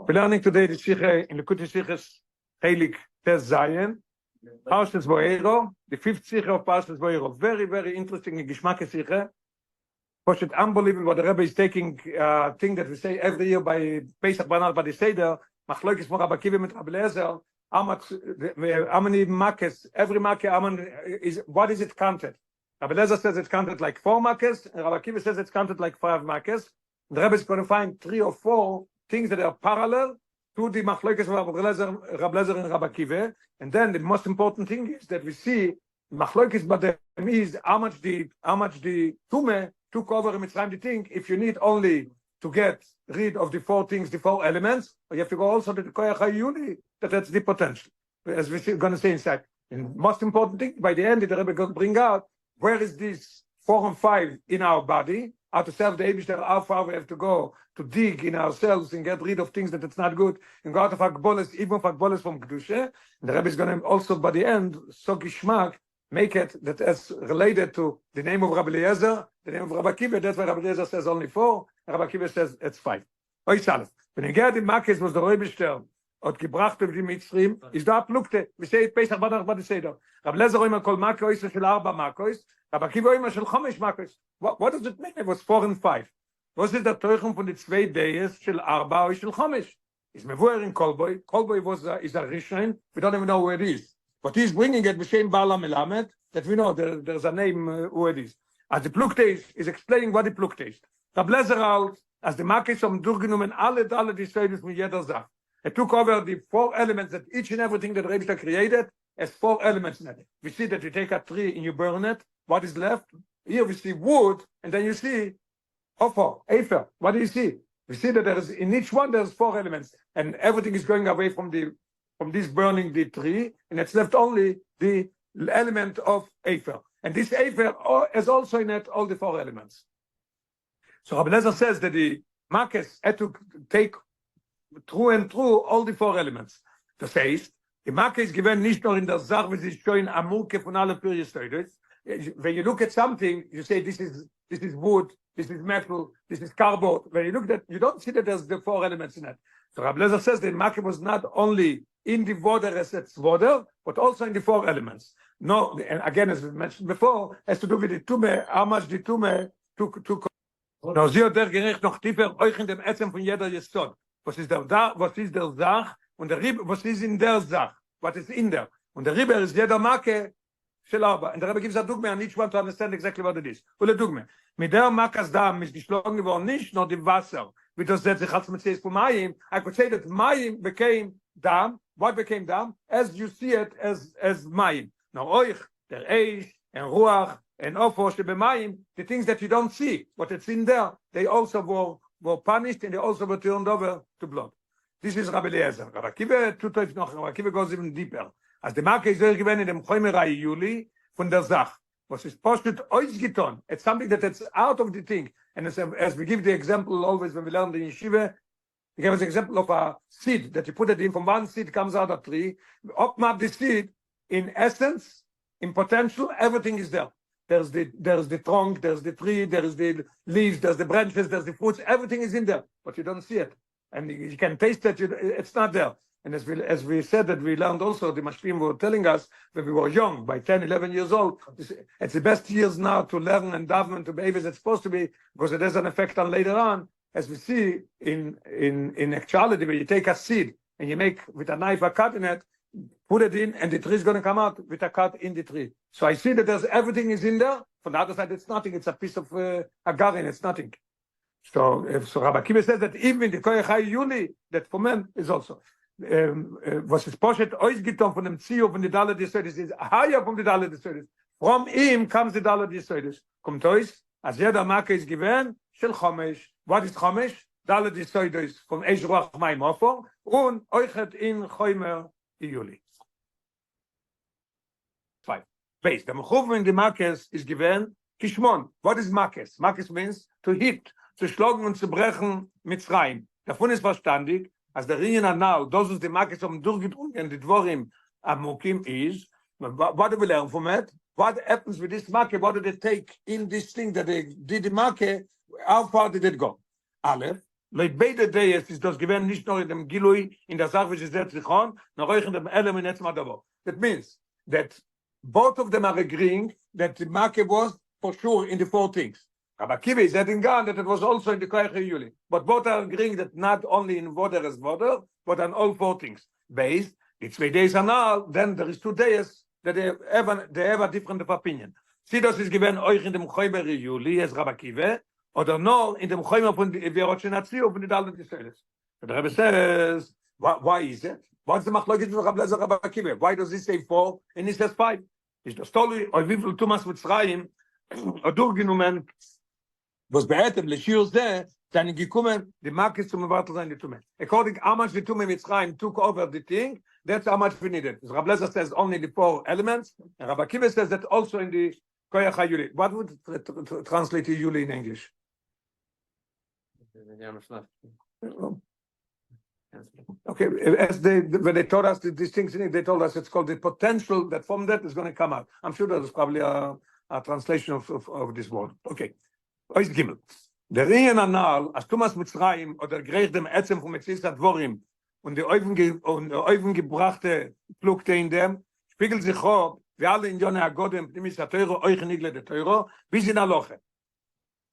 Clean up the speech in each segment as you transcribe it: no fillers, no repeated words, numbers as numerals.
We're learning today the Sicha in Likkutei Sichois Chelek Zion, Parshas Boero, the fifth Sicha of Parshas Boero. Very, very interesting Geschmack Sicha. It's unbelievable what the Rabbi is taking thing that we say every year by Pesach Banal by the Seder, Machlokes from Rabbi Kiva with Rabbi Lezer, how many makes, every makkah is, what is it counted? Rabbi Lezer says it's counted like 4 makkahs, and Rabbi Kiva says it's counted like 5 makkahs. The Rabbi is going to find 3 or 4 things that are parallel to the Machlokes of Rabbi Lezer and Rabbi Kiva. And then the most important thing is that we see Machlokes but the is how much the Tumeh took over in Mitzrayim the thing. If you need only to get rid of the 4 things, the 4 elements, or you have to go also to the Koyach HaYuli, that's the potential. As we're going to say inside. And most important thing, by the end, the Rebbe going to bring out where is this 4 and 5 in our body, how to serve the Eibishter, how far we have to go to dig in ourselves and get rid of things that it's not good, and go out of Agboles, even of Agboles from Kedusha. And the Rebbe is going to also, by the end, so Gishmak, make it that as related to the name of Rabbi Eliezer, the name of Rabbi Kiva. That's why Rabbi Eliezer says only 4, and Rabbi Kiva says it's 5. Oy Shalef. When you get the Makes was the Eibishter, od gebracht of the Mitzrim, is da Plukte. We say it Pesach Banach Bad Seder. Rabbi Eliezer oima kol Makos shel 4 Makos. Rabbi Kiva oima shel 5 Makos. What does it mean? It was 4 and 5. Was ist der Teuchung von den 2 Days shel 4 or shel 5? Is mevuer in Kolboy. Kolboy was is a Rishon. We don't even know where it is. But he's bringing it b'shem Bala Melamed, that we know there's a name who it is. As the Plukte is explaining what the Plukte is. Rabbi Eliezer out, as the Makes haben durchgenommen alle die Seides von jeder Sache. It took over the 4 elements that each and everything that Rebbe created has 4 elements in it. We see that you take a tree and you burn it. What is left? Here we see wood, and then you see Ophir, Afer. What do you see? We see that there is in each one there's 4 elements, and everything is going away from this burning the tree, and it's left only the element of Afer. And this Afer has also in it all the 4 elements. So Rabbi Eliezer says that the Makes had to take through all the 4 elements. Das heißt, die Marke ist given nicht nur in der Sache, wie sie schon am Murke von allen Pyrrhus. When you look at something, you say this is wood, this is metal, this is cardboard. When you look at, you don't see that there's the 4 elements in it. So Rabbi Eliezer says that Marke was not only in the water as it's water, but also in the 4 elements. No, and again, as we mentioned before, has to do with the Tumeh, how much the Tumeh took. Now, sie hat der gerecht noch tiefer euch in dem Essen von jeder Jesod. Was ist der Sach und der Rib, was ist in der Sach? What is in there? Und der Ribber ist jeder Marke shel 4. And the Rabbi gives a dogma and each one to understand exactly what it is. Und der Dogma. Mit der Makas Dam ist geschlagen geworden, nicht nur dem Wasser. Wie das setzt sich als Metzies von Mayim. I could say that Mayim became Dam. What became Dam? As you see it as Mayim. Now, euch, der Eish, and Ruach, and Ofo, Shebemayim, the things that you don't see, but it's in there, they also were punished and they also were turned over to blood. This is Rabbi Eliezer. Rabbi Kiva goes even deeper. As the Marke is very given in the Chomer HaYuli von der Sach. Was is posted ausgetan. It's something that's out of the thing. And as we give the example always when we learn the yeshiva, we give us an example of a seed that you put it in, from one seed comes out a tree. Open up the seed, in essence, in potential, everything is there. There's the trunk, there's the tree, there's the leaves, there's the branches, there's the fruits, everything is in there, but you don't see it. And you can taste that it's not there. And as we said that we learned also, the Mashpim were telling us when we were young, by 10, 11 years old, it's the best years now to learn and daven to behave as it's supposed to be, because it has an effect on later on, as we see in actuality, where you take a seed and you make with a knife a cut in it, put it in, and the tree is going to come out with a cut in the tree. So I see that everything is in there. From the other side, it's nothing. It's a piece of agarin. It's nothing. So Rabbi Kiva says that even the Koyach HaYuli, that for men is also. Was ist Poshet ausgetan von dem Zio von the Dalet Yesodis is higher from the Dalet Yesodis. From him comes the Dalet Yesodis. Kommt euch, as jeder Marke is given, shel 5. What is 5? Dalet Yesodis from Eish Ruach Mayim Ofo, und euchet in Chomer HaYuli. 5. Base. The Mechuv in the Makes is given Kishmon. What is Makes? Makes means to hit, zu schlagen und zu brechen Mitzrayim. Davon ist verstandig, as the Rinyan now, those who the Makes haben durchgedrungen and the Dvorim Amukim is, what do we learn from it? What happens with this Make? What did they take in this thing that they did the Make? How far did it go? Aleph, Like beide days ist das gewesen nicht nur in dem Gilui in der Sache, wie sie setzt sich an, noch in dem Element jetzt mal dabei. That means that both of them are agreeing that the market was for sure in the four things. Rabbi Kiva is adding on that it was also in the Koyach Yuli. But both are agreeing that not only in water as water, but on all four things. Based, it's 2 days and all, then there is 2 days that they have a different opinion. See, das ist gewesen euch in dem Koyach Yuli as Rabbi Kiva, oder nur in dem Koyach von Verotchenatzi von den Dalton Israelis. The Rabbi says, why is it? What's the machlokes with Rabbi Kiva? Why does he say 4 and he says 5? Ist das toll, wie viel Thomas mit Zraim durchgenommen, was beätem Leshirs there, dann gekommen, die Marke zum Wartel sein, die Tumen. According how much the Tumen mit Zraim took over the thing, that's how much we needed. Rabbi Lezer says only the 4 elements, and Rabbi Kiva says that also in the Koyach HaYuli. What would translate to Yuli in English? Okay, as when they told us these things, they told us it's called the potential that from that is going to come out. I'm sure that is probably a translation of this word. Okay, Ois Gimel. Der Rien Anal, as Thomas Mitzrayim oder Grech dem Etzem von Metzis Advorim und die Eufen gebrachte Plukte in dem, spiegelt sich hoch, wie alle in Jone Agodem, Pnimis HaTeuro, euch nigle de Teuro, bis in Aloche.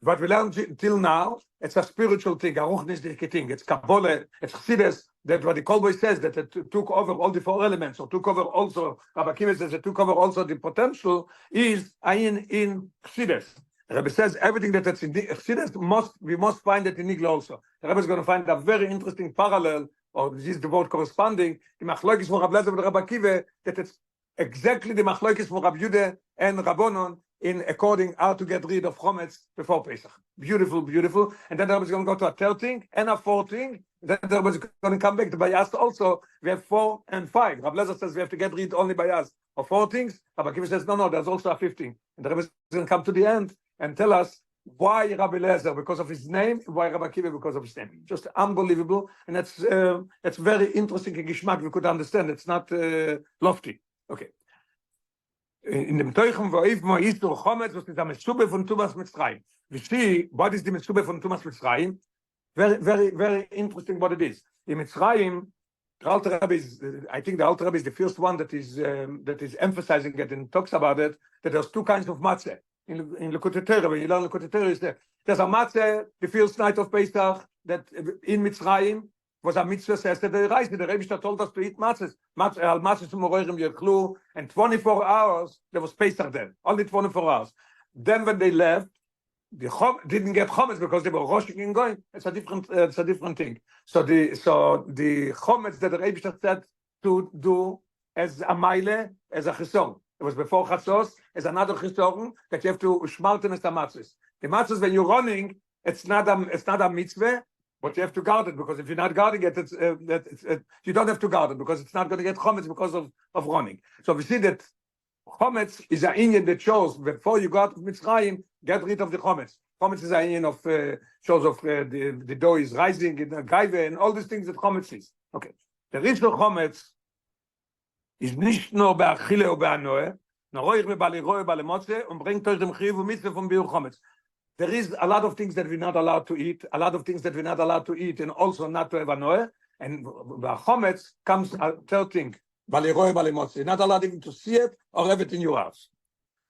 What we learned till now, it's a spiritual thing, a ruchnistic thing. It's Kabbalah, it's Chassidus, that what the Kolboy says, that it took over all the 4 elements, or took over also, Rabbi Kiva says it took over also the potential, is ayin in Chassidus. Rabbi says everything that's in Chassidus, we must find it in Nigla also. The Rabbi is going to find a very interesting parallel, or this is the word corresponding, the Machlokes for Rabbi Lezer and Rabbi Kiva, that it's exactly the Machlokes for Rabbi Yude and Rabbonon, in according how to get rid of chometz before Pesach. Beautiful, beautiful. And then the Rabbi is going to go to a 3rd thing and a 4th thing. Then the Rabbi is going to come back to Bayas also. We have 4 and 5. Rabbi Lezer says we have to get rid only Bayas of 4 things. Rabbi Kiva says no, there's also a 5th thing. And the Rabbi is going to come to the end and tell us why Rabbi Lezer because of his name, why Rabbi Kiva because of his name. Just unbelievable. And that's very interesting in Geschmack. We could understand. It's not lofty. Okay. In dem Teuchen wo Ifmo ist durch Chometz, was ist der Metsube von Tumas Mitzrayim. We see what is the Metsube von Tumas Mitzrayim. Very, very, very interesting what it is. In Mitzrayim, the Alter Rebbe is, I think the Alter Rebbe is the first one that is emphasizing it and talks about it, that there's 2 kinds of matzah. In Likkutei Sichois, when you learn Likkutei Sichois, there's a matzah, the first night of Pesach, that in Mitzrayim, was a mitzvah says that the Rabbi told us to eat matzahs. Matzahs to Moroirim Yechlu, and 24 hours, there was Pesach then. Only 24 hours. Then when they left, the didn't get chometz because they were rushing and going. It's a different thing. So the chometz that the Rabbi said to do as a mile, as a chisong. It was before chatzos, as another chisong that you have to schmalten as the matzahs. The matzahs when you're running, it's not a mitzvah. But you have to guard it because if you're not guarding it, you don't have to guard it because it's not going to get chometz because of running. So we see that chometz is an inyan that shows before you go out of Mitzrayim, get rid of the chometz. Chometz is an inyan of shows of the dough is rising in the gaive and all these things that chometz is. Okay, the ritual chometz is nicht nur beachile oder beanoe, nur roich bebaliroi balemotze und bringt euch dem chiv und mitzvah vom biur chometz. There is a lot of things that we're not allowed to eat, and also not to have a noe. And the chometz comes a 3rd thing. You're not allowed even to see it or have it in your house.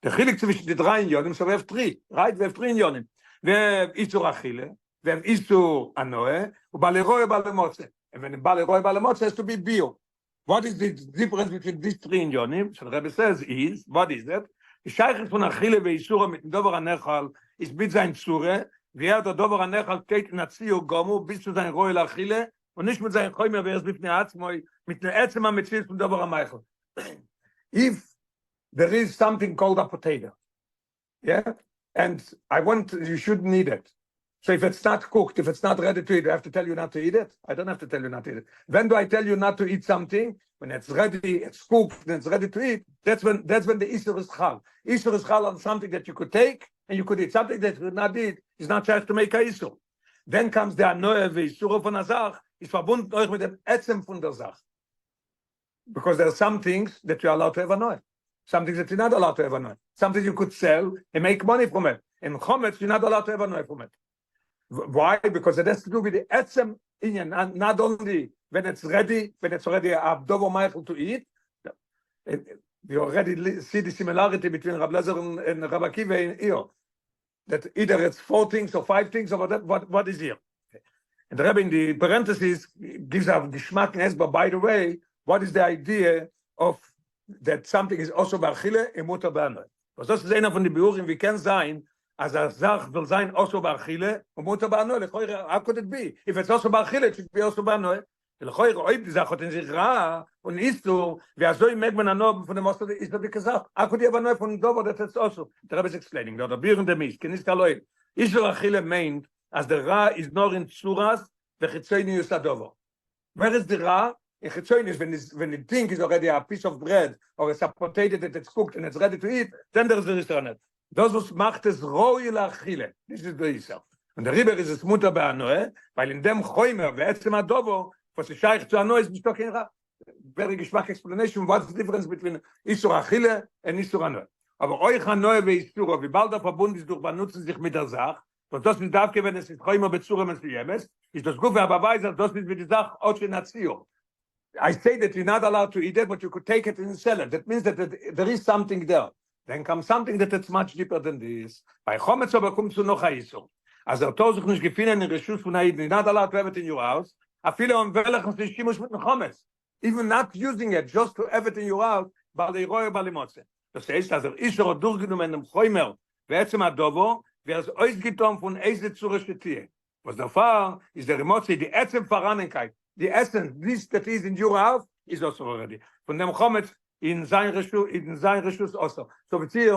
The chilik zwischen the 3 inyonim, so we have 3, right? We have 3 inyonim. We have isur achile, we have isur anoe, ubaliroi balemotze. And when baliroi balemotze has to be bio. What is the difference between these 3 inyonim? So the Rabbi says what is that? Die Scheiches von Achille und Isura mit dem Dover Anechal ist mit sein Zure, wie der Dover Anechal geht in Azio Gomu bis zu sein Royal Achille und nicht mit seinen Chömer, wie es mit einer Atzmoi, mit einer Ätzema mit Zis von Dover Ameichel. If there is something called a potato, yeah, and you shouldn't eat it. So if it's not cooked, if it's not ready to eat, I have to tell you not to eat it? I don't have to tell you not to eat it. When do I tell you not to eat something? When it's ready, it's cooked, and it's ready to eat. That's when the Isur is Chal. Isur is Chal on something that you could take, and you could eat. Something that you could not eat is not just to make a Isur. Then comes the Anoe Isur von der Sach, ist verbunden euch mit dem Etzem von der Sach. Because there are some things that you're allowed to have Anoe. Some things that you're not allowed to have Anoe. Something you could sell and make money from it. In Chometz, you're not allowed to have Anoe from it. Why? Because it has to do with the etzem inyan, not only when it's already a dovo meichel to eat. We already see the similarity between Rabbi Lezer and Rabbi Akiva here. That either it's 4 things or 5 things, or what is here? And the Rabbi in the parentheses gives a geschmack and but by the way, what is the idea of that something is also b'achile and mutar b'anoy? Because das ist einer von den Beurren, wie kann sein, as a Sach will sein also b'achile and mutar b'anoy. How could it be? If it's also b'achile, it should be also b'anoy. Lechoire, oib die Sache hat in sich ra und ist du, wer so im Megman anob von dem Moshe ist das gesagt. How could you have a know von Dover that it's also? The Rabbi is explaining, the Beurren der Misch, kenis kaloid. Israel achile meint, as the ra is nor in tzuras, the chitzonius adovo. Where is the ra? In chitzonius, when the thing is already a piece of bread or it's a potato that it's cooked and it's ready to eat, then there is the rest on it. Das was macht es royal achile. This is the Israel. Und der Riber ist es mutar ba'anoe, weil in dem choimer, ve'etzem adovo, was the shaykh to know is not in very geschmack explanation what's the difference between isur achile and isur anoy. Aber euch anoy ve isur, wie bald der Verbund ist durch benutzen sich mit der Sach, und das nicht darf geben, es ist immer bezurem es yemes, ist das gut, aber weiß, das nicht mit die Sach ausgenazio. I say that you're not allowed to eat it, but you could take it in salad. That means that there is something there. Then comes something that it's much deeper than this. Bei chometz aber kommt zu noch isur. Also sich nicht gefunden in Reshus von Aiden, you're not allowed to have it in your house. Even not using it, just to have it in your house, das heißt, also Isur durchgenommen in dem Choimer, ve'etzem adovo, wer es ausgetan von Eise zu Reshetie. Was davor ist der Remotze, die Etzem Verannenkeit, die Essence, this that is in your house, is also already. Von dem Chometz in sein Reshus also. So we see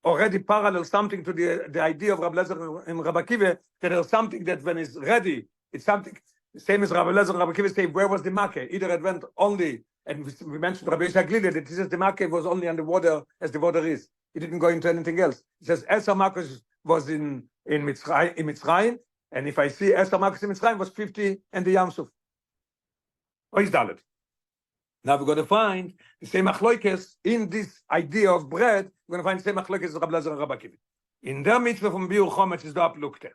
already parallel something to the idea of Rabbi Lezer and Rabbi Akiva, that there's something that when it's ready, it's something. Same as Rabbi Lezer and Rabbi Akiva say, where was the makkah? Either it went only, and we mentioned Rabbi Shaglili, that he says the makkah was only on the water as the water is. It didn't go into anything else. He says Esar makkah was in Mitzrayim, and if I see Esar makkah in Mitzrayim was 50 and the Yam Suf. Or is Dalet. Now we're going to find the same achloikes in this idea of bread. We're going to find the same achloikes as Rabbi Lezer and Rabbi Akiva. In der Mitzvah from Biur Chometz is the Aplukte.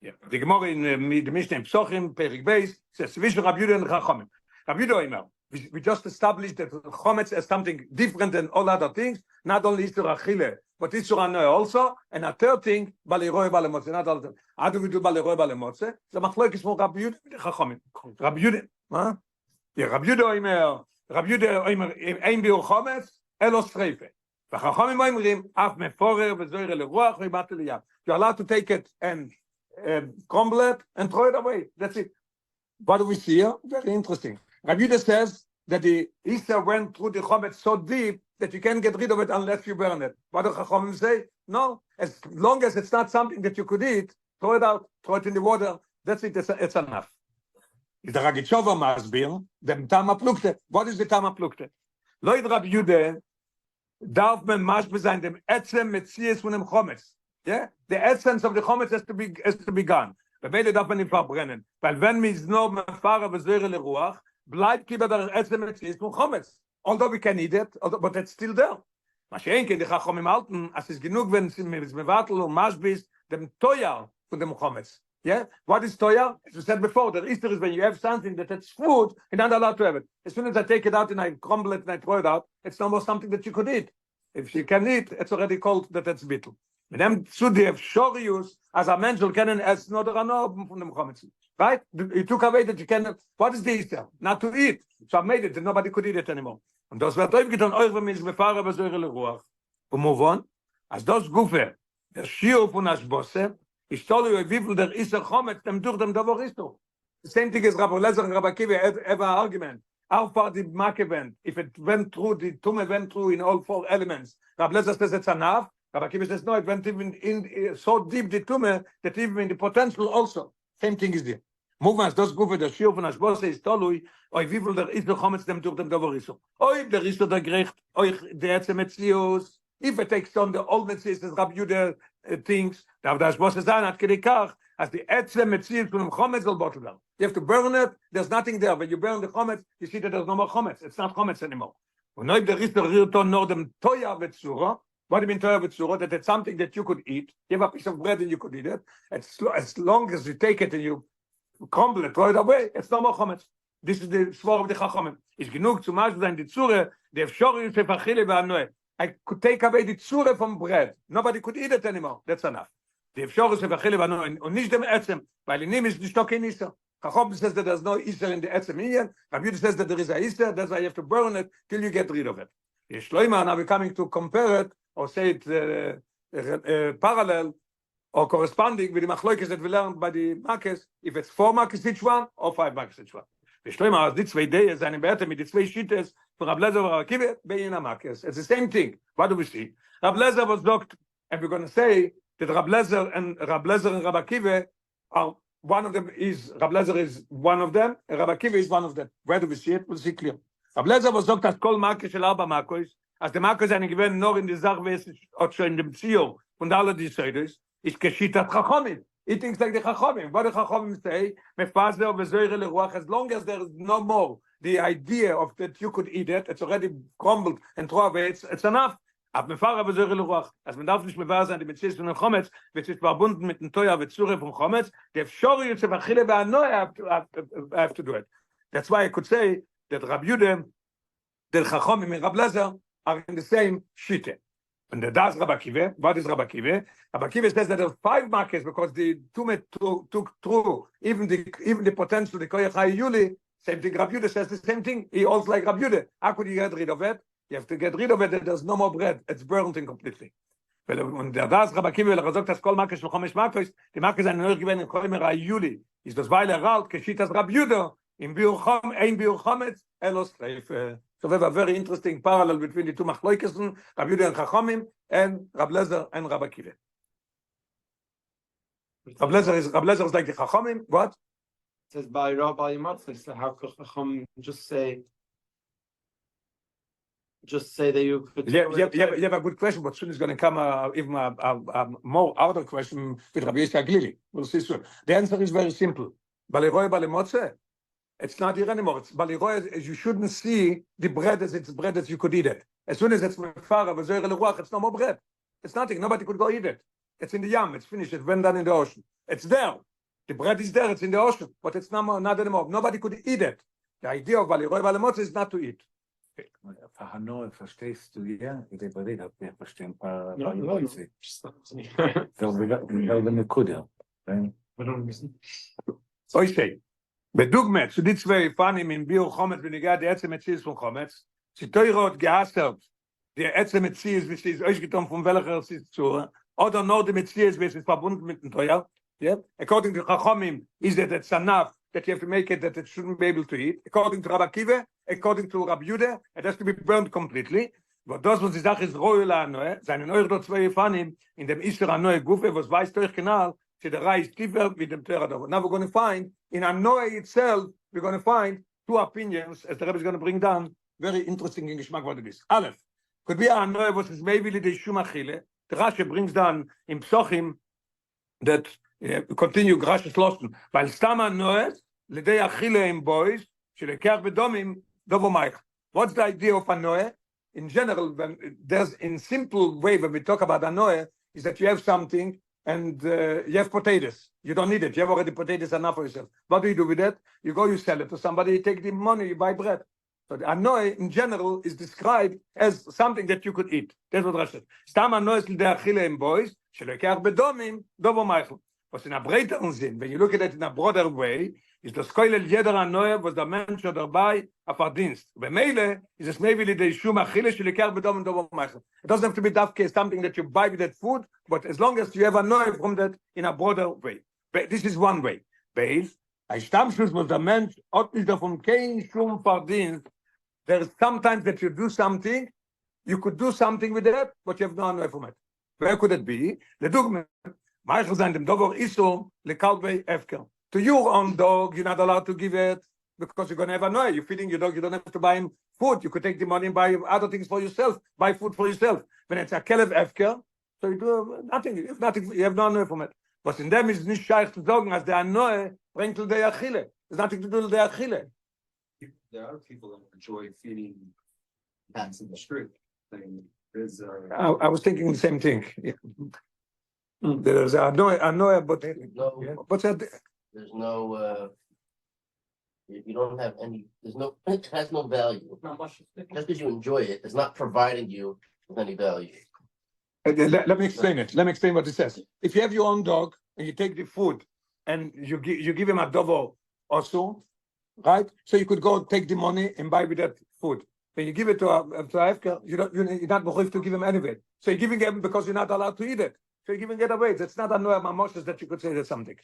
Yeah. The Gemara in the Mishnah in Psochim, Perik Beis, says, Rabbi Yehuda and Chachamim. Rabbi Yehuda, we just established that Chometz is something different than all other things, not only Isur Achile, but Isur Anoy also, and a third thing, Baliroi Balemotze, not all of them. How do we do Baliroi Balemotze? The Machlok is more Rabbi Yehuda and Chachamim. Rabbi Yehuda, huh? Yeah, Rabbi Yehuda, Ein Biur Chometz, Elo Streife. Chachamim Oimrim, Af Meforer, Vezoire Leruach, Vibate Liyam. You're allowed to take it and crumble it and throw it away. That's it. What do we see here? Very interesting. Rabbi Yehuda says that the Easter went through the chometz so deep that you can't get rid of it unless you burn it. What do Chachamim say? No. As long as it's not something that you could eat, throw it out, throw it in the water. That's it. It's enough. The Ragitshova masbir, the Tama Plukte. What is the Tama Plukte? Loid Rabbi Yehuda darf man mashbe sein dem Etzem Metzies von dem chometz. Yeah, the essence of the chometz has to be gone. Beide darf man nicht verbrennen, weil wenn wir no Mefara Vezoire Leruach, bleibt kiba der Etzem Metzies von chometz. Although we can eat it, but it's still there. Maschenke die Chachamim halten, as is genug wenn sie mit Mevatel und Mashbis dem Toya von dem chometz. Yeah, what is Toya? As we said before, the Easter is when you have something that's food and not allowed to have it. As soon as I take it out and I crumble it and I throw it out, it's no more something that you could eat. If you can eat, it's already called that it's bittul. Mit dem zu der Shorius, as a man soll kennen, es nur der Anob von dem Chometz. Right? You took away that you can, what is the Easter? Not to eat. So I made it, and nobody could eat it anymore. Und das wird aufgetan, euch, wenn wir es befahren, was eure Leruach. Und move on, als das Gufe, der Shio von Ashbose, ich soll euch, wie viel der Easter Chometz, dem durch dem Davor ist doch. The same thing as Rabbi Lezer and Rabbi Akiva ever argument. How far did Makkah went? If it went through, the Tumah went through in all 4 elements. Rabbi Lezer says it's enough. Rabbi Akiva says no, it went even in so deep the Tumah that even in the potential also. Same thing is there. Movements, das Gufe, der Shio von Ashbose ist tolui, oi wie viel der ist der Chometz dem durch dem Davor ist. Oi, der ist der Gericht, oi, der Etzem Metzius. If it takes on the old Metzius, as Rabbi Yehuda thinks, der Ashbose sein hat gedekach, as the Etzem Metzius von dem Chometz soll bottle down. You have to burn it, there's nothing there. When you burn the Chometz, you see that there's no more Chometz. It's not Chometz anymore. Und neu der ist der Rirton nur dem Toya Vetzura, What do you mean Torah v'tzura? That it's something that you could eat. You have a piece of bread and you could eat it. As long as you take it and you crumble it, throw it away, it's no more chometz. This is the swore of the chachomim. Is genug zu mashal sein die tzure, the efshoriyus shefachile v'anoeh. I could take away the tzure from bread. Nobody could eat it anymore. That's enough. The efshoriyus shefachile v'anoeh. Und nicht dem etzem, weil in ihm ist nicht kein Isser. Chachom says that there's no Isser in the etzem Indian. Rabbi says that there is a Isser. That's why you have to burn it till you get rid of it. Shloima, now we're coming to compare it or say it parallel or corresponding with the machlokes that we learned by the Makes, if it's 4 Makes each one or 5 Makes each one. Shloima, die zwei Ideen seine Werte mit die zwei Schittes von Rabbi Lezer und Rabbi Kiva bei einer Makes. It's the same thing. What do we see? Rabbi Lezer was doctor, and we're going to say that Rabbi Lezer and Rabbi Kiva are one of them is Rabbi Lezer is one of them, and Rabbi Kiva is one of them. Where do we see it? We'll see clear. Rabbi Lezer was doctor as kol Makes shel arba Makos, as the Makos eine gewähnt nur in die Sache, wie es auch schon in dem Ziel und alle die Seides, ist geschitat Chachomim. He thinks like the Chachomim. What the Chachomim say, mefazer v'zoyre leruach, as long as there is no more the idea of that you could eat it, it's already crumbled and throw away, it's enough. Ab mefarer v'zoyre leruach, as man darf nicht mefazer sein, die Metzies von dem Chometz, wird sich verbunden mit dem Toya v'tzure vom Chometz, der Efshoriyus shevachile v'anoeh have to do it. That's why I could say that Rabbi Yehuda, the Chachomim and Rabbi Lezer are in the same shite. And that's Rabbi Kiva. What is Rabbi Kiva? Rabbi Kiva says that there are 5 Makes because the two took through even the potential, the Koyach HaYuli, same thing. Rabbi Yehuda says the same thing. He also like Rabbi Yehuda. How could you get rid of it? You have to get rid of it that there's no more bread. It's burnt in completely. Und das Rabbi Kiva, er sagt, dass kol Makes של 5 Makos, die Makos sind nur gewähnt in Koyach HaYuli. Ist das weil halt, geschieht das Rabbi Yehuda, in Biur Chometz, elos treif. So we have a very interesting parallel between the two machlokes, Rabbi Yehuda and Chachomim, and Rabbi Lezer and Rabbi Kiva. Rabbi Lezer is like the Chachomim. What? It says by Rabbi Moshe. So how could Chacham just say that you could? You have a good question, but soon is going to come even a more outer question with Rabbi Yisrael Glili. We'll see soon. The answer is very simple. Baliroi Balimotze. It's not here anymore. It's Baliroi. You shouldn't see the bread as it's bread as you could eat it. As soon as it's mefara v'zoyre leruach, it's no more bread. It's nothing. Nobody could go eat it. It's in the yam. It's finished. It went down in the ocean. It's there. The bread is there. It's in the ocean. But it's not anymore. Nobody could eat it. The idea of Baliroi Balimotze is not to eat. Verhandlungen verstehst du ja? Ich habe nicht verstehen. Selbe Nekuda. So ich say. בדוגמת, so die zwei Fanim in Biur Chometz, wenn ich gehe, die Ätze Metzies von Chometz, sie teurot gehastert, die Ätze Metzies, wie sie ist euch getan, von welcher es ist zu, oder nur die Metzies, wie es ist verbunden mit dem Teuer. Yeah? According to Chachomim, is that it's enough that you have to make it that it shouldn't be able to eat. According to Rabbi Kiva, according to Rabbi Yehuda, it has to be burned completely. But das, was die Sache ist, Royal Anoe, seinen euch dort zwei Fanim, in dem Isser Anoe Gufe, was weiß euch genau, the rise tiefer with them Torah. Now we're going to find in Anoe itself, we're going to find 2 opinions, as the Rabbi is going to bring down, very interesting in Geschmack what it is. Aleph, could be Anoe, what is maybe the Shum Achille. The Rashi brings down in Psochim that continue Rashi Slosten, weil Stam Anoe, Lidei Achille in boys, Shelekach Bedomim, Dovo Maich. What's the idea of Anoe? In general, when there's in simple way when we talk about Anoe, is that you have something and you have potatoes. You don't need it. You have already potatoes enough for yourself. What do you do with that? You go, you sell it to somebody, you take the money, you buy bread. So the anoe in general is described as something that you could eat. That's what Rashi says. Stam anoe is the achille in boys, shelekach bedomim, dovo meichel. But in a breiteren Sinn, when you look at it in a broader way, is the skoilel jeder anoe was the mensch dabei auf Verdienst. Bemeile is es maybe the shum achille shelekach bedomim, dovo meichel. It doesn't have to be dafke something that you buy with that food, but as long as you have anoe from that in a broader way. But this is one way. Base, ein Stammschluss was der Mensch, hat nicht davon kein Schum Verdienst. There's sometimes that you do something, you could do something with that, but you have no anoe from it. Where could it be? The dogma. Meichel sein dem Dogor Iso lekalbei efker. To your own dog, you're not allowed to give it because you're going to have anoe. You're feeding your dog, you don't have to buy him food. You could take the money and buy other things for yourself, buy food for yourself. When it's a kelev efker, so you do nothing. If nothing, you have no anoe from it. But in them is nicht scheich zu sagen, as the anoe bringt to the achille. There's nothing to do with the achille. There are people that enjoy feeding cats in the street. I was thinking the same thing. Yeah. There's I know, but what's that? There's no, you don't have any, it has no value. Just because you enjoy it, it's not providing you with any value. Let me explain it. Let me explain what it says. If you have your own dog and you take the food and you give him a dovo also, right? So you could go take the money and buy with that food. When you give it to Efker, you're not mechuyev to give him anyway. So you're giving him because you're not allowed to eat it. So you're giving it away. That's not a noah mamoshes that you could say that's something.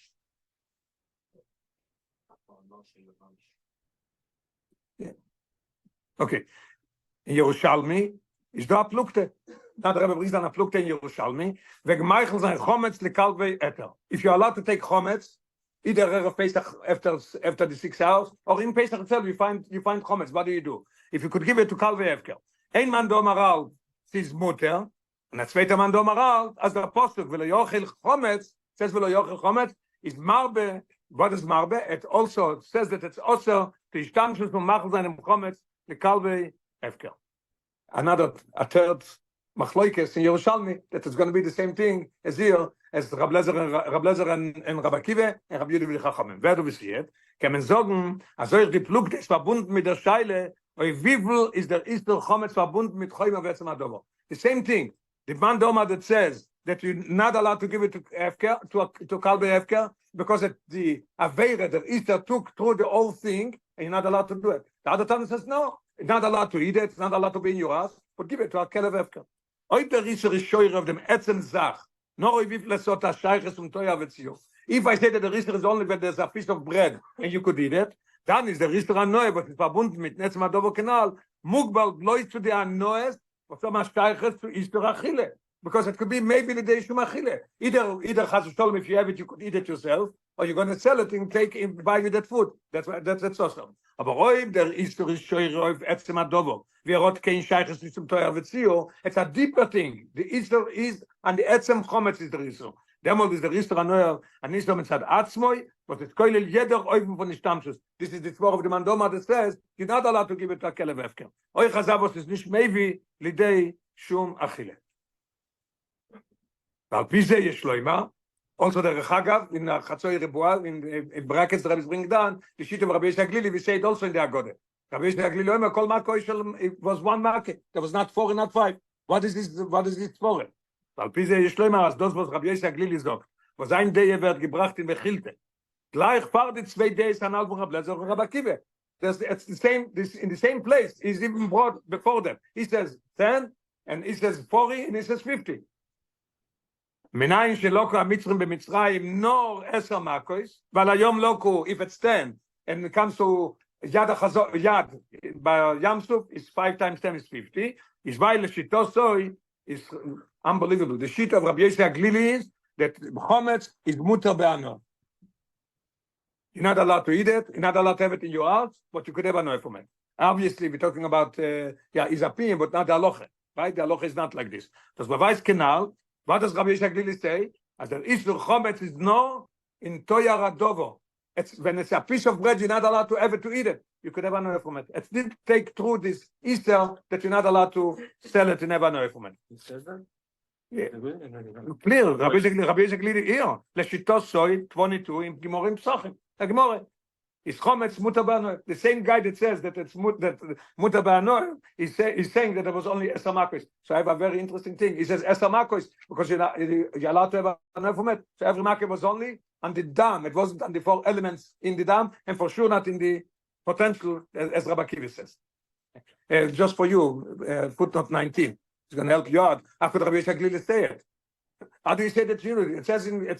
Yeah. Okay. In Yerushalmi is da plukte. Now the Rabbi brings down a plukte in Yerushalmi. Vegmeichel sein chometz lekalvei eter. If you're allowed to take chometz, either of Pesach after the 6 hours, or in Pesach itself, you find chometz. What do? If you could give it to kalvei efker, ein man domaral his mutter, and a zweiter man domaral as the apostle velo yochel chometz says velo yochel chometz is marbe. What is marbe? It also says that it's also the ishtamshus from machal seinem chometz the kalvei efker. A third machloikes in Yerushalmi that is going to be the same thing as here as Rab Lezer and Rabbi Kive and Rabbi Yudhi Chachamim. Wer du bist hier? Kann man sagen, also die Plugte ist verbunden mit der Scheile, und wie viel ist der Istel Chometz verbunden mit Choyma Vetzem Adomo? The same thing. The man Doma that says that you're not allowed to give it to Efker, to Kalbe Efker, because the Aveira, the Easter took through the whole thing, and you're not allowed to do it. The other time says, no, you're not allowed to eat it, it's not allowed to be in your house, but give it to a Kelev Efker. Oy der Risser is shoyer of dem etzem Zach. No, if lesot a shayches toya vetzio. If I say that the Risser is only when there's a piece of bread and you could eat it, then is the Risser anoy, but it's verbunden mit Netzem Adovo Kanal, mugbal blois to the anoes, or some shayches to Easter Achille. Because it could be maybe the day Shum Achille. Either Chas V'Sholom, if you have it, you could eat it yourself, or you're going to sell it and buy with that food. That's awesome. Aber oib der Easter is shoyer of etzem Adovo. It's a deeper thing. The Easter is, and the Etzem Chometz is the Easter. Demol is the Easter anoyer, and Easter mitzad atzmoi, but it's koilel jeder oiven von ishtamshus. This is the tzvor of the Mandoma that says, you're not allowed to give it to a kelev efker. Oy chazavos is nicht maybe lidei shum achile. Al pi ze yesh loima, also the Rechagav, in Chatzoy Rebuah, in brackets the Rabbi bring down, the sheet of Rabbi Yisrael, we say it also in the Agode. Rabbi Yisrael, kol marko it was one market. There was not 4 and not 5. What is this for? Al pi ze yesh loima, as das was Rabbi Yisrael sagt. Was ein Day wird gebracht in Bechilte. Gleich fahr die 2 days an Alvon Rabbi Lezer and Rabbi Kive. It's the same, in the same place. He's even brought before them. He says 10, and he says 40, and he says 50. מניין שלוקו המצרים במצרים נור 10 מקויס, ועל היום לוקו, if it's 10, and it comes to יד החזור, יד, בים סוף, is 5 times 10 is 50, is why לשיטו סוי, is unbelievable. The sheet of Rabbi Yisrael Glili is that chometz is muter be'anor. You're not allowed to eat it, you're not allowed to have it in your house, but you could have anor from it. Obviously, we're talking about, Izapim, but not the halacha, right? The halacha is not like this. Das beweist genau. What does Rabbi Yisrael Glili say? As the Easter chometz is no in toya radovo. It's when it's a piece of bread, you're not allowed to ever to eat it. You could never know from it. It didn't take through this Easter that you're not allowed to sell it and never know from it. It says that? Yeah. Clear. Rabbi Yisrael Glili here. Leshito soy 22 in Gimorim Psachim. The Gemara is chometz mutar ba'anor. The same guy that says that it's mutar ba'anor is saying that there was only Esar Makos. So I have a very interesting thing. He says Esar Makos because you're allowed to have anor from it. So every Makos was only on the dam. It wasn't on the 4 elements in the dam, and for sure not in the potential, as Rabbi Kiva says. Just for you, footnote 19. It's going to help you out. How could Rabbi Yisrael Glili say it? How do you say that? It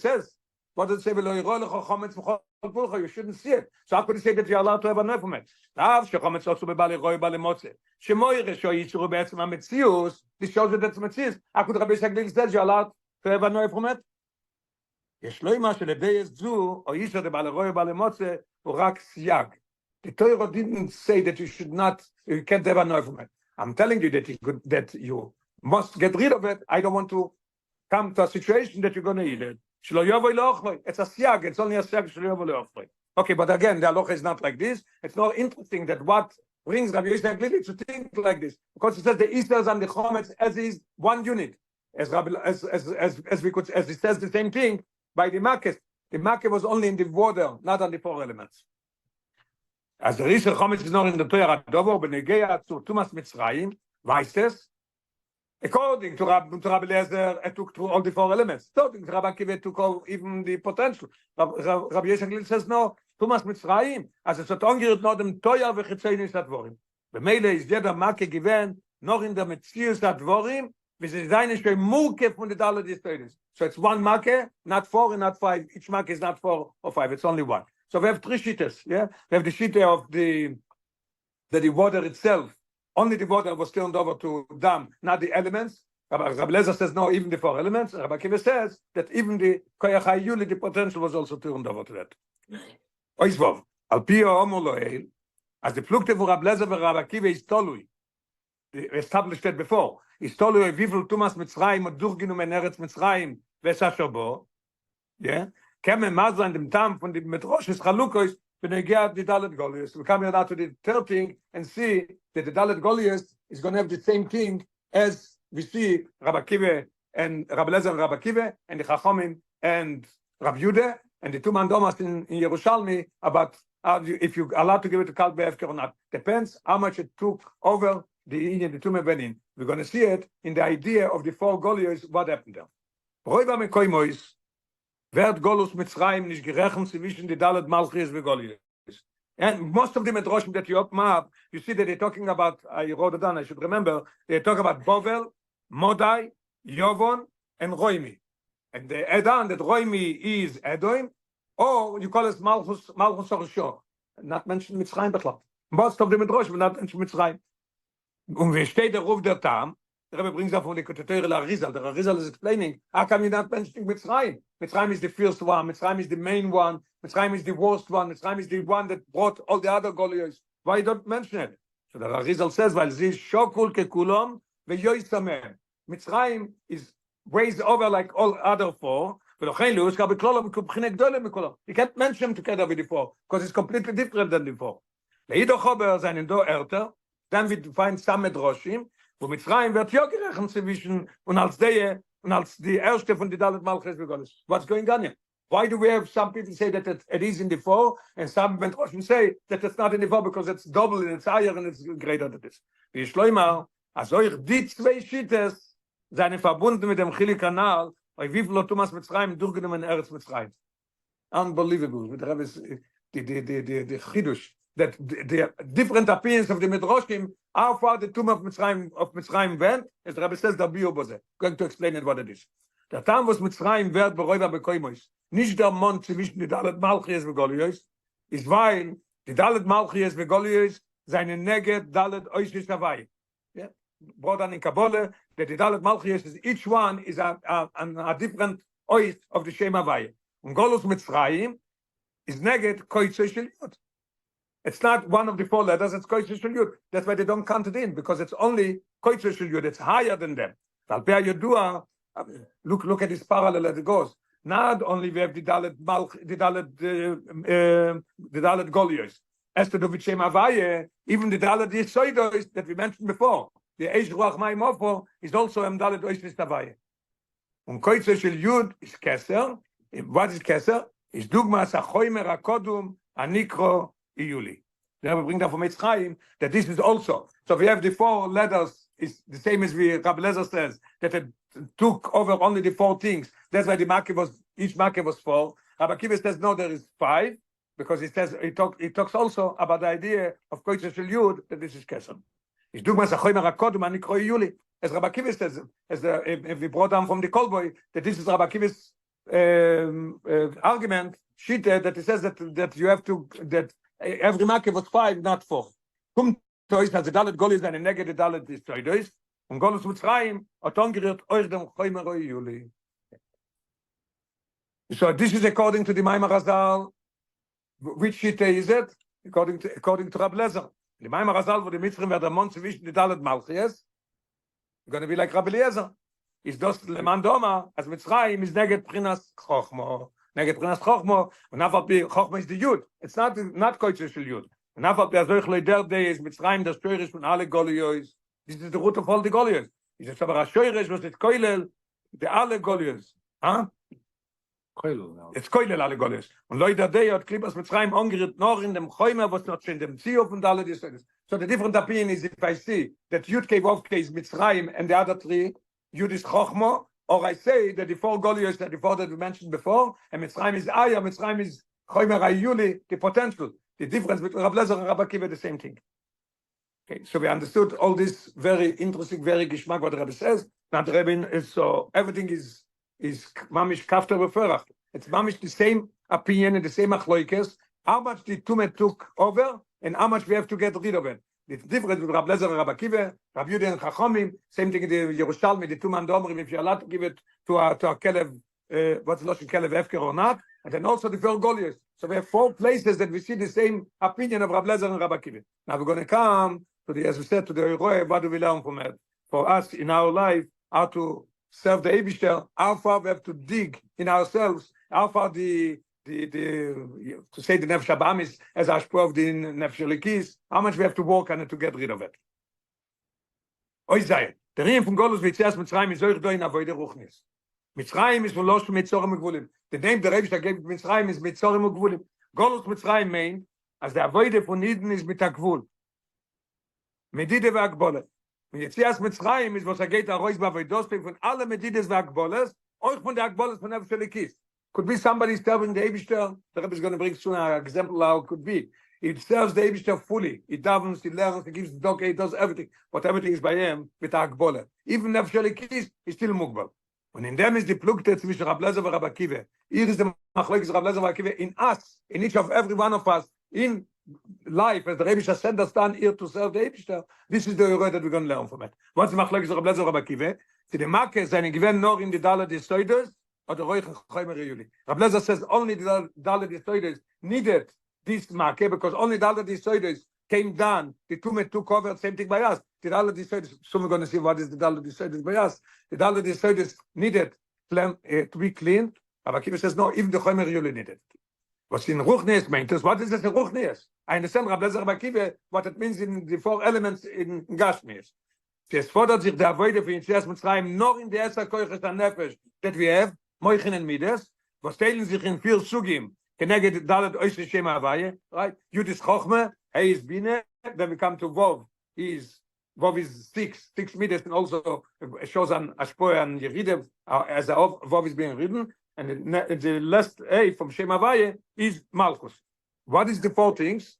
says. What does it say? You shouldn't see it. So how could you say that you're allowed to have a knife from it? This shows that it's Metzius. How could Rabbi Yisrael Glili say you're allowed to have a knife from it? The Torah didn't say that you can't have a knife from it. I'm telling you that you must get rid of it. I don't want to come to a situation that you're going to eat it. It's a siag. It's only a siag. Okay, but again, the halacha is not like this. It's not interesting that what brings Rabbi Yosef Glili to think like this, because he says the Easters and the Chometz as is one unit. As he says the same thing by the Makkah. The Makkah was only in the water, not on the four elements. As the Rishon Chometz is not in the Torah, Dovo Benegeya to Tumas Mitzrayim, Weises. According to Rabbi Eliezer, it took through all the four elements. According to Rabbi Akiva, it took all, even the potential. Rabbi Yosef Glili says no. Tumas Mitzrayim, as es hat angehört noch dem Teuer v'chitzenis Advorim. Bemeile ist jeder Makke gewähnt, noch in der Metzius Advorim, wie sie seine schon Murke von der Dalle des Teuers. So it's one Makke, not four and not five. Each Makke is not 4 or 5, it's only one. So we have 3 shitas, yeah? We have the shita of the water itself. Only the water was turned over to dam, not the elements. Rabbi Eliezer says no, even the 4 elements. Rabbi Akiva says that even the Koyach HaYuli, the potential was also turned over to that. Oisvov, al pi ha'omer lo'el, as the plukte for Rabbi Eliezer and Rabbi Akiva is tolui. Established that before. Is tolui vivul tumas Mitzrayim und durchgenommen Eretz Mitzrayim v'esasher bo. Yeah? Kemen mazla in dem Tam von dem Metroshes Chalukos v'negeat the Dalet Goliath. We come here now to the third thing and see that the Dalet Goliath is going to have the same thing as we see Rabbi Akiva and Rabbi Eliezer and Rabbi Akiva and the Chachomim and Rabbi Yudah and the 2 mandomas in Yerushalmi about if you're allowed to give it to Kal Be'efker or not. Depends how much it took over the 2 Mevenim. We're going to see it in the idea of the 4 Goliaths, what happened there. Roiva Mekoimois, Vert Golus Mitzrayim nicht gerechnet zwischen die Dalet Malchis and Goliaths. And most of the Medrashim that you open up, you see that they're talking about, I wrote it down, I should remember, they talk about Bovel, Modai, Yovon, and Roimi. And they add on that Roimi is Edom, or you call it Malchus Orshor. Not mentioned Mitzrayim Bechlal. Most of the Medrashim not mentioned Mitzrayim. Und wie steht der Ruf der Tam? The Rebbe brings up from the Likkutei Sichois. The Arizal is explaining, how come you not mentioning Mitzrayim? Mitzrayim is the first one, Mitzrayim is the main one, Mitzrayim is the worst one, Mitzrayim is the one that brought all the other Goliaths. Why you don't mention it? So the Arizal says, well, this shokul kekulom ve'yoisameh. Mitzrayim is raised over like all other 4. You can't mention them together with the 4, because it's completely different than the 4. Then we find some Medrashim, wo Mitzrayim wird ja gerechnet zwischen und als die erste von die Dalet Malchis begonnen. What's going on here? Why do we have some people say that it is in the 4, and some Medrashim say that it's not in the 4 because it's double and it's higher and it's greater than this? Wie ich schloimar, also euch die 2 Shittes seine verbunden mit dem Chili-Kanal, weil wie viel Thomas Mitzrayim durchgenommen Eretz Mitzrayim. Unbelievable. With the Chidush, that the different appearance of the Midrashim, how far the tomb of Mitzrayim went, as the Rabbi says, the Bio Boze. Going to explain it what it is. Der Tam was Mitzrayim wird beräuber bekoimois. Nicht der Mond zwischen die Dalet Malchies und Goliaths, ist weil die Dalet Malchies und Goliaths seine Neged Dalet Oishis Havai. Yeah? Brought on in Kabbalah, that the Dalet Malchies is each one is a different Ois of the Shem Havai. Und Golus Mitzrayim is Neged Koitze Shel Yud. It's not one of the 4 letters, it's Koitze Shel Yud. That's why they don't count it in, because it's only Koitze Shel Yud. It's higher than them. Look at this parallel as it goes. Not only we have the Dalet Goliaths, as to do with Shem Havai, even the Dalet Yisoidos that we mentioned before, the Eish Ruach Mayim Ofo is also a Dalet Oishvis Havai. Und Koitze Shel Yud is Keser. What is Keser? Is Dugmas HaChoimer HaKodum HaNikro Iyuli. Then we bring down from Mitzrayim that this is also. So we have the 4 letters, is the same as Rabbi Eliezer says, that it took over only the 4 things. That's why the Makkah was, each Makkah was 4. Rabbi Akiva says no, there is 5, because it says it talks also about the idea of Koitze Shel Yud, that this is Kesem. It's Dugmas HaChoimer HaKodum HaNikro Iyuli. As Rabbi Akiva says, if we brought down from the Kolboy, that this is Rabbi Akiva's argument, Shita, that he says that you have to, that every Makkah was 5, not 4. Kommt euch, als die Dalet Goliaths eine negative Dalet ist Toidois, und Golus Mitzrayim hat angerührt euch dem Choimer Yuli. So this is according to the Maimar Hazal. Which Shita is it? According to Rabbi Eliezer. The Maimar Hazal, wo die Mitzrim werden Mond zwischen die Dalet Malchies, going to be like Rabbi Eliezer. Is das Leman Doma, as Mitzrayim is neged Prinas Chochmo. Neged Prinas Chochmo, and Chochmo is the Yud. It's not Koitze Shel Yud. Und after der solche der day is Mitzrayim das Teures von alle Golios. This is the root of all the Golios. Is es aber a Teures was it Koilel the alle Golios. It's Koilel alle Golios. Und Leute der hat Klippers Mitzrayim angeritten noch in dem Chäumer was noch in dem Ziof und alle das. So the different opinion is if I see that Yud Vovke is Mitzrayim and the other three Yud is Chochma, or I say that the four Golios that the four that we mentioned before, and Mitzrayim is Aya, Mitzrayim is Chaymer Ayuli, the potential. The difference between Rabbi Lezer and Rabbi Akiva, the same thing. Okay, so we understood all this very interesting, very geschmack what the Rabbi says. Now the Rabbi is so everything is mamish kafta referach. It's mamish the same opinion and the same achloikes. How much the Tumet took over and how much we have to get rid of it. The difference with Rabbi Lezer and Rabbi Akiva, Rabbi Yehuda and Chachamim, same thing in the Yerushalmi, the two man domrim, if you're allowed to give it to a Kelev, what's the Lashon Kelev Efker or not, and then also the four Golios. So we have four places that we see the same opinion of Rabbi Lezer and Rabbi Akiva. Now we're going to come to the, as we said, to the Eroe, what do we learn from it? For us in our life, how to serve the Eibishter, how far we have to dig in ourselves, how far to say the Nefesh Abamis as Ashpo of the Nefesh Elikis, how much we have to work on it to get rid of it. Oizayim, the Reim from Golus Vitzias Mitzrayim is Zoich Doin Avoide Ruchnis. Mitzrayim is Volosh Mitzorim Ugvulim. The name the Rebbe gave Mitzrayim is Mitzorim Ugvulim. Golus Mitzrayim mean as the Avoide von Eden is mit Agvul. Medide ve'Agbolet. Und Yetzias Mitzrayim is was geht Arois Bavoidos von alle Medides ve'Agboles, euch von der Agboles von Nefesh Elikis. Could be somebody serving the Eibishter. The Rebbe is going to bring soon an example how it could be. It serves the Eibishter fully. It davens, it learns, it gives the dog, it does everything. But everything is by him with the Agbole. Even Nefesh Elikis is still Mugbal. Und in dem ist die Plugte zwischen Rabbi Lezer und Rabbi Akiva. Hier ist der Machlokes Rabbi Lezer und Rabbi Akiva in us, in each of every one of us, in life, as the Rebbe sent us down here to serve the Eibishter. This is the Eroe that we're going to learn from it. What's the Machlokes Rabbi Lezer und Rabbi Akiva? The Makke seine Gewinn noch in die Dalle des Soides, or the Roich Chaymer Yuli. Rabbi Lezer says only the Dalle des Soides needed this Makke, because only Dalle des Soides came down, the Tumet took over, same thing by us. The Dalle des Soides, soon we're going to see what is the Dalle des Soides by us. The Dalle des Soides needed to be cleaned. Rabbi Akiva says no, even the Chaymer Yuli needed. What's in Ruchnes meant is, what is this in Ruchnes? I understand Rabbi Lezer Rabbi Akiva, what it means in the four elements in Gashmias. Es fordert sich der Avoide für Yetzias Mitzrayim noch in der erster Koiches der Nefesh that we have, Moichin and Midas, was teilen sich in vier Sugim, keneged Dalet Oishe Shem Havaye, right? Yud is Chochme, He is Bine, then we come to Vov, Vov is six Midas, and also shows an Ashpoe and Yeride, as Vov is being written, and the last A from Shem Havaye is Malchus. What is the four things?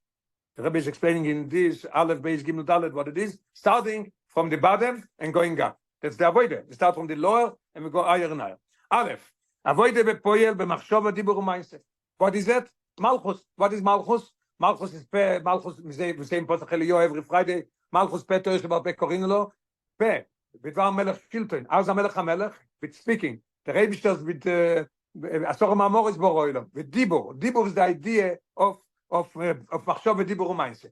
The Rabbi is explaining in this, Aleph, Beis, Gimel, Dalet, what it is, starting from the bottom and going up. That's the avoide. We start from the lower and we go higher and higher. Aleph. Avoide bepoyel b'machshava dibur u'ma'aseh. What is that? Malchus. What is Malchus? Malchus is pe. Malchus we say in Pesach Eliyah every Friday. Malchus pe toish about pe korinolo. Pe. B'dvar melech shilton. How's melech hamelech? With speaking. The Rebbe starts with asor ma'amoris boroilo. With dibur. Dibur is the idea of machshava dibur u'ma'aseh.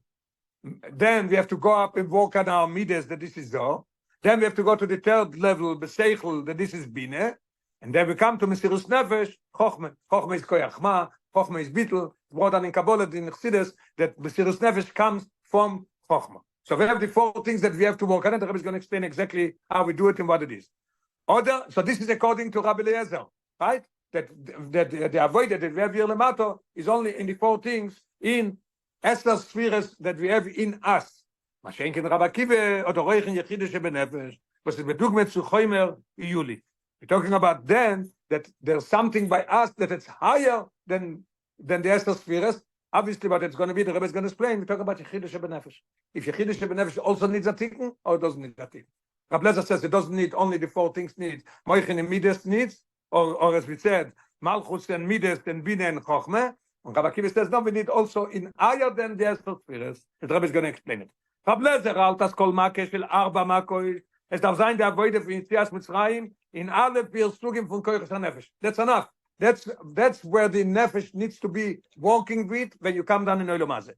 Then we have to go up and work on our midas that this is so. Then we have to go to the third level, beseichel, that this is bine. And then we come to Mesirus Nefesh, Chochme. Chochme is koyachma, Chochme is bittul. Brought on in Kabbalah, in Chassidus, that Mesirus Nefesh comes from Chochme. So we have the four things that we have to work on. And the Rabbi is going to explain exactly how we do it and what it is. So this is according to Rabbi Eliezer, right? That the avoid that we have here lemato is only in the four things in Esther spheres that we have in us. Mashenken Rabbi Akiva or the Roichen Yechide Shebenefesh, was it bedugmet zu Chaymer Yuli. We're talking about then that there's something by us that it's higher than the Esther spheres. Obviously, what it's going to be, the Rebbe is going to explain. We talk about Yechide Shebenefesh. If Yechide Shebenefesh also needs a tikkun, or it doesn't need a tikkun. Rabbi Lezer says it doesn't need only the four things needs. Moichin and Midas needs, or as we said, Malchus and Midas and Bina and Chochmeh. And Rabbi Akiva says, no, we need also in higher than the Esther spheres. The Rebbe is going to explain it. Rabbi Lezer, altas kol makesh vil arba makoish. Es darf sein der Avoide für Yetzias Mitzrayim in alle vier Sugim von Koiches HaNefesh. That's enough. That's where the Nefesh needs to be walking with when you come down in Olam Hazeh.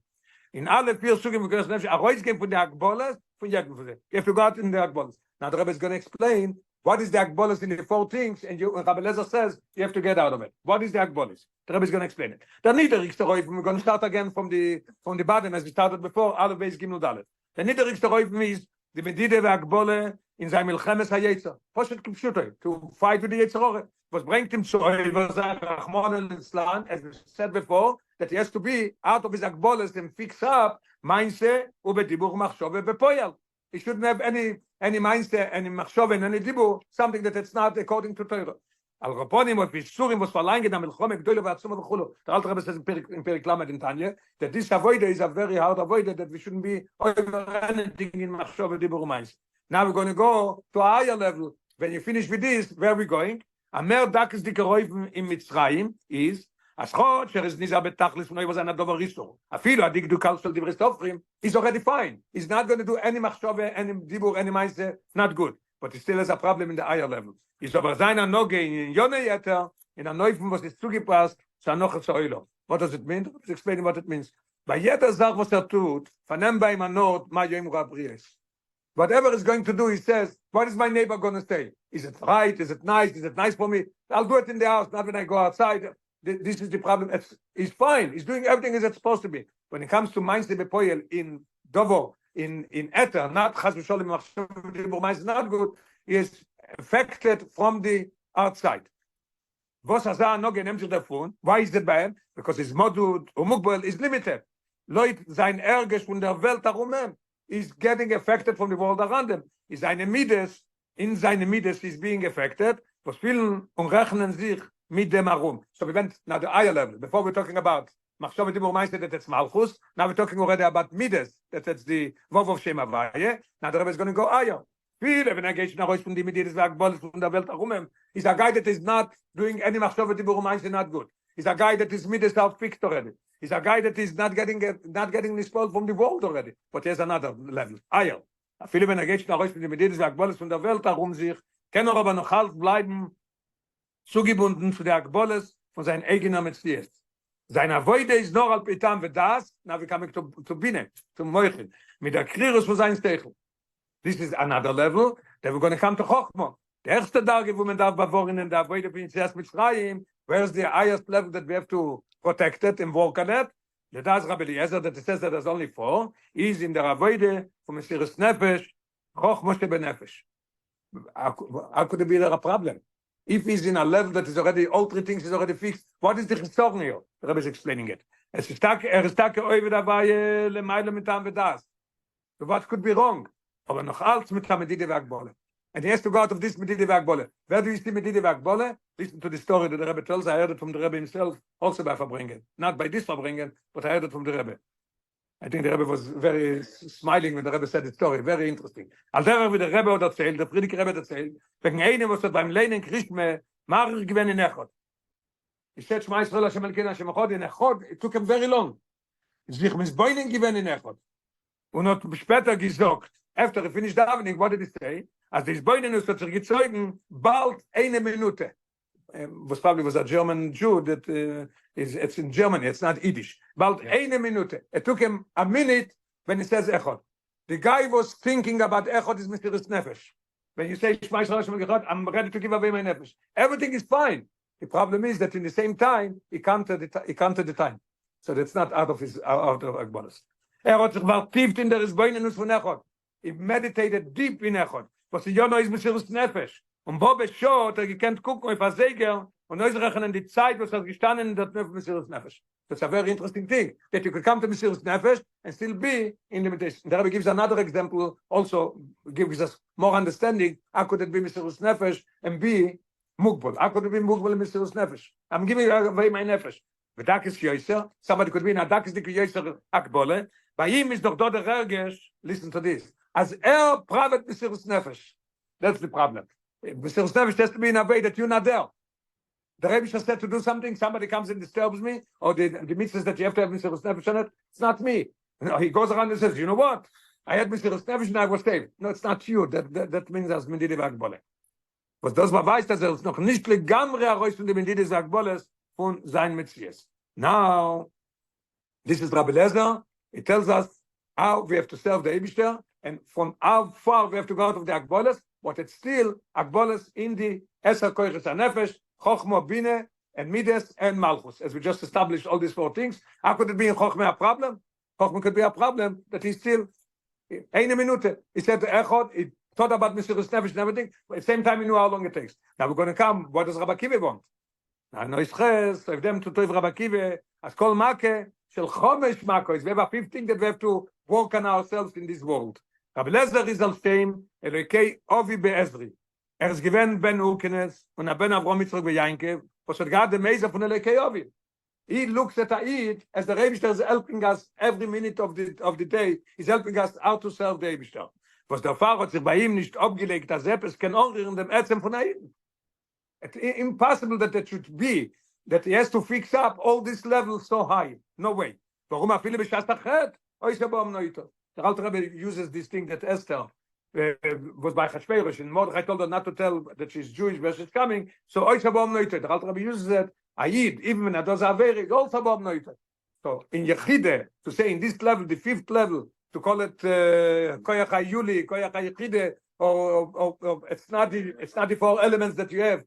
In alle vier Sugim von Koiches HaNefesh, a rausgehen von der Agbolas, von Jegel. You have to go out in the Agbolas. Now the Rebbe is going to explain what is the Agbolis in the four things, and Rabbi Lezer says you have to get out of it. What is the Agbolis? The Rabbi is going to explain it. The niederigste Reuven, we're going to start again from the bottom as we started before, Aleph Beis Gimel Dalet. The niederigste Reuven is the Medide ve'Agbole in sein Milchemes HaYetzer. Poshet Kipshutoy, to fight with the Yetzer Hara. Was bringt him to Rahman al-Islam, as we said before, that he has to be out of his Agboles and fix up mindset ubedibur machshove bepoyel. He shouldn't have any mindset, any machshove, and any dibur, something that it's not according to Torah. Al Raponim of Isurim was verlangen am Milchome Gdoile v'Atzuma v'Chulu. The Alter Rebbe says in Perik Lamed in Tanya that this avoida is a very hard avoida, that we shouldn't be over anything in machshove dibur mindset. Now we're going to go to a higher level. When you finish with this, where are we going? Amer dakes dikeroiv in Mitzrayim is Aschot sheres niza betachlis v'noi was an adover risor. Afilo adik dukal shel divrei sofrim is already fine. He's not going to do any machshove, any dibur, any mindset. Not good, but he still has a problem in the higher level. Is aber seiner noge in yone yeter in a neufem was is zugepasst shanoch soilo. What does it mean? Let's explain what it means. Bei jeder Sach was tut, vernem bei manot ma yom rabries. Whatever he's going to do, he says, what is my neighbor going to say? Is it right? Is it nice? Is it nice for me? I'll do it in the house, not when I go outside. This is the problem. He's fine. He's doing everything as it's supposed to be. When it comes to mindset bepoyel in Dovo, in Ether, not Chas v'Sholem, is not good, he is affected from the outside. Why is that bad? Because his modud or mukbel is limited. Leut sein Ärger von der Welt herumem. Is getting affected from the world around him. Is seine Mides, in seine Mides is being affected. Was vielen umrechnen sich mit dem herum. So we went now the higher level. Before we're talking about Machshove Dibur Meister, that it's Malchus. Now we're talking already about Mides, that it's the Vov of Shem Havaya. Now the Rebbe is going to go higher. Viele, wenn geht nach Hause von die Mides Agbolis von der Welt herum. Is a guy that is not doing any Machshove Dibur Meister, not good. Is a guy that is Mides out fixed already. He's a guy that is not getting this spell from the world already, but there's another level. Higher. Viele, wenn geht nach Hause von die Mides Agbolis von der Welt herum sich, kann aber noch halb bleiben zugebunden zu der Agbolis von seinen eigenen Metzies. Seine Avoide ist noch al Pitam v'das. Now we coming to Bine, to Moichin, mit der Krirus von seinen Stechel. This is another level. Then we're going to come to Chochmah. The erste Tage, wo man darf bewohren in der Avoide von Yitzias Mitzrayim, where's the highest level that we have to protect it and work on it? That's Rabbi Eliezer, that it says that there's only 4, is in der Avoide von Mesiris Nefesh, Chochmah shebenefesh. How could it be there a problem? If he's in a level that is already, all 3 things is already fixed, what is the Chisorn here? The Rabbi is explaining it. Is starke oive dabei lemeile mitam v'das. So what could be wrong? Aber noch als mit Medide ve'Agbole. And he has to go out of this Medide ve'Agbole. Where do you see Medide ve'Agbole? Listen to the story that the Rebbe tells. I heard it from the Rebbe himself, also by Farbringen. Not by this Farbringen, but I heard it from the Rebbe. I think the Rebbe was very smiling when the Rebbe said the story. Very interesting. Als wie der Rebbe hat erzählt, der Friedrich Rebbe hat erzählt, wegen einem, was beim Leinen Krishme, Marer gewinnt in Echot. He said, Shema Yisrael Hashem Elkeinu Hashem Echad, in Echad, it took him very long. Sich misboinen gewinnt in Echad. Und hat später gesagt, after he finished davening, what did he say? Als die Misboinen ist, hat sich gezeugen, bald 1 Minute. Was probably was a German Jew that it's in Germany, it's not Yiddish. Bald 1 minute. It took him a minute when he says Echad. The guy was thinking about Echad is Mesiris Nefesh. When you say Shema Yisrael Hashem Echad, I'm ready to give away my Nefesh. Everything is fine. The problem is that in the same time, he counted the time. So that's not out of Agbolis. Hat sich vertieft in der Isboinenus von Echad. He meditated deep in Echad. Was the Yono is Mesiris Nefesh. Und Bob ist schon, gekannt gucken auf ein Seger und ausrechnen die Zeit, was gestanden in der Mesiris Nefesh. That's a very interesting thing, that you could come to Mesiris Nefesh and still be in limitation. The Rabbi gives another example, also gives us more understanding. How could it be Mesiris Nefesh and be Mugbal? How could it be Mugbal and Mesiris Nefesh? I'm giving away my Nefesh. V'dakis yoyser, somebody could be in a dakis dik yoyser akbole. By him is doch do der Ergesh, listen to this, as private Mesiris Nefesh. That's the problem. Mesiris Nefesh has to be in a way that you're not there. The Rebbe just said to do something, somebody comes and disturbs me, or the mitzvah that you have to have Mesiris Nefesh on it, it's not me. No, he goes around and says, you know what? I had Mesiris Nefesh and I was saved. No, it's not you. That means as Medide ve'Agbole. Was das beweist, dass es noch nicht legamre heraus von dem Medide ve'Agbole von sein Metzies. Now, this is Rabbi Lezer. He tells us how we have to serve the Eibishter, and from how far we have to go out of the Agboles, but it's still agbolas in the Eser Koiches HaNefesh, Chochma, Bine, and Midas, and Malchus. As we just established all these 4 things, how could it be in Chochma a problem? Chochma could be a problem that he's still, eine Minute, he said to Echod, he thought about Mesiras Nefesh and everything, but at the same time he knew how long it takes. Now we're going to come, what does Rabbi Akiva want? Now, no Isches, if them to Tov Rabbi Akiva, as Kol Make, Shel Chomesh Makos, we have a 15 that we have to work on ourselves in this world. Rabbi Lezer is al Shem, Elokei Ovi Be'ezri. Is given Ben Urkenes, und Ben Avrom Yitzchak Be'Yankev, was hat gerade the Mesa von Elokei Ovi. He looks at Aid as the Rebishter is helping us every minute of the day. He's helping us how to serve the Rebishter. Was der Pfarrer hat sich bei ihm nicht abgelegt, dass es kann auch in dem Ätzem von Aid. It's impossible that it should be that he has to fix up all this levels so high. No way. Warum viele beschast achet? Oi shabam noito. The Alter Rebbe uses this thing that Esther was by Hashverosh, and Mordechai told her not to tell that she's Jewish where she's coming. So oi shabam noito. The Alter Rebbe uses it. Aid, even when it does averi, also shabam noito. So in Yechide, to say in this level, the 5th level, to call it Koyach HaYuli, Koyach HaYechide, or it's not the 4 elements that we have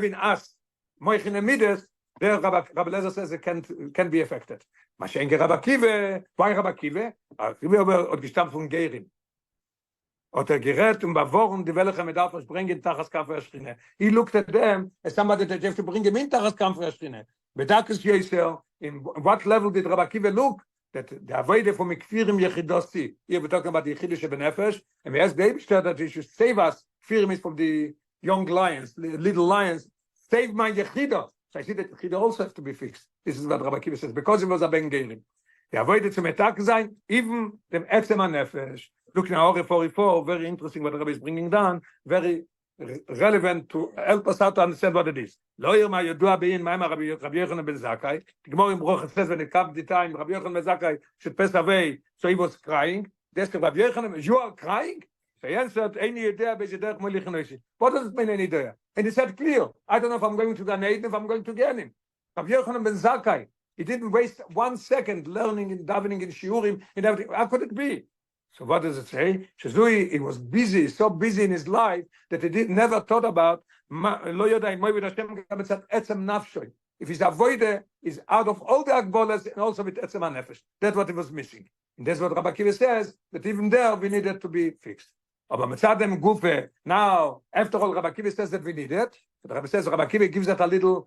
in us. Moichin and Midas, there Rabbi Lezer says it can be affected. Mashenke Rabbi Akiva, why Rabbi Akiva? Akiva hat gestammt von Gerim. Hat gerät beworren die Welche mit darf bringen Tachas Kampf Schrine. He looked at them as somebody that have to bring him in Tachas Kampf Schrine. Bedakes Yisrael, in what level did Rabbi Akiva look? That the avoid from Kfirim Yechidosi. Here we're talking about the Yechidische Benefesh, and we asked David that he should save us. Kfirim is from the young lions, little lions. Save my Yechidah. So I see that Yechidah also has to be fixed. This is what Rabbi Akiva says, because he was a Ben Gerim. He avoided to metak sein, even them Etzem HaNefesh. Look now, 44, very interesting what the Rabbi is bringing down, very relevant to help us out to understand what it is. Lawyer ma yodua bein ma'ama Rabbi Yochanan ben Zakkai. The Gemara in Baruch says when it comes the time Rabbi Yochanan ben Zakkai should pass away, so he was crying. There's Rabbi Yochanan, you are crying? So he answered, "Any idea b'zedech molichin." What does it mean, any idea? And he said clear. I don't know if I'm going to Gan Eden, if I'm going to Gehenim. Rabbi Yochanan ben Zakkai, he didn't waste 1 second learning and davening in shiurim and everything. How could it be? So what does it say? Shazui, he was busy, so busy in his life that he never thought about if his avoider is out of all the agbolas and also with etzem hanefesh. That's what he was missing. And that's what Rabbi Akiva says, that even there we needed to be fixed. Aber mitzadem gufe, now, after all, Rabbi Akiva says that we need it. The Rabbi says Rabbi Akiva gives that a little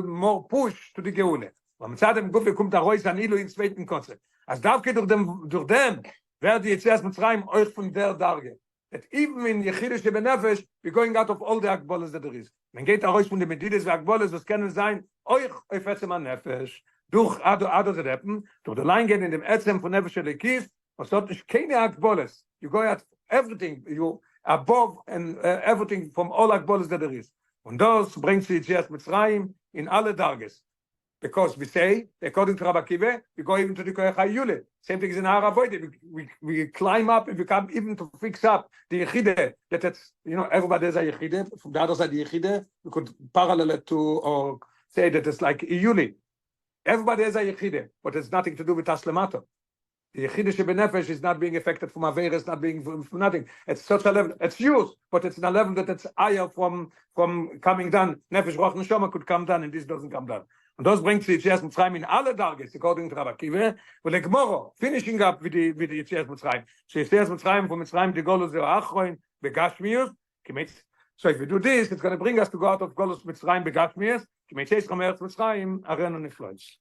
more push to the geule. Aber mitzadem gufe kommt der Reus an Ilu in zweiten Konzept. Als davke durch dem werde jetzt erst Mitzrayim euch von der Darge. That even in Yechidische Benefesh, we're going out of all the Akbolas that there is. Man geht auch von den Medides und Akbolas, was können sein, euch auf Etzem HaNefesh, durch Ado Zedeppen, durch the line gehen in dem Etzem von Nefesh Elekis, was dort ist keine Akbolas. You go out everything, you above and everything from all Akbolas that there is. Und das bringt sie jetzt erst Mitzrayim in alle Darges. Because we say, according to Rabbi Akiva, we go even to the Koyach HaYule. Same thing is in our avoid. We climb up and we come even to fix up the Yechide. That it's, everybody has a Yechide. From the other side, the Yechide, we could parallel it to, or say that it's like Iyuli. Everybody has a Yechide, but it's nothing to do with Aslemato. The Yechidische Benefesh is not being affected from Averis, not being from nothing. It's such a level, it's used, but it's in a level that it's higher from coming down. Nefesh, Roch, Neshama could come down, and this doesn't come down. Und das bringt sie zuerst Mitzrayim in alle Darges, according to Rabbi Akiva. Und der Gemara, finishing up with the zuerst Mitzrayim. So it's zuerst Mitzrayim, from Mitzrayim to Golus Achroin, Begashmius. So if we do this, it's going to bring us to go out of Golus Mitzrayim, Begashmius. Mitzrayim, Aren and Influence.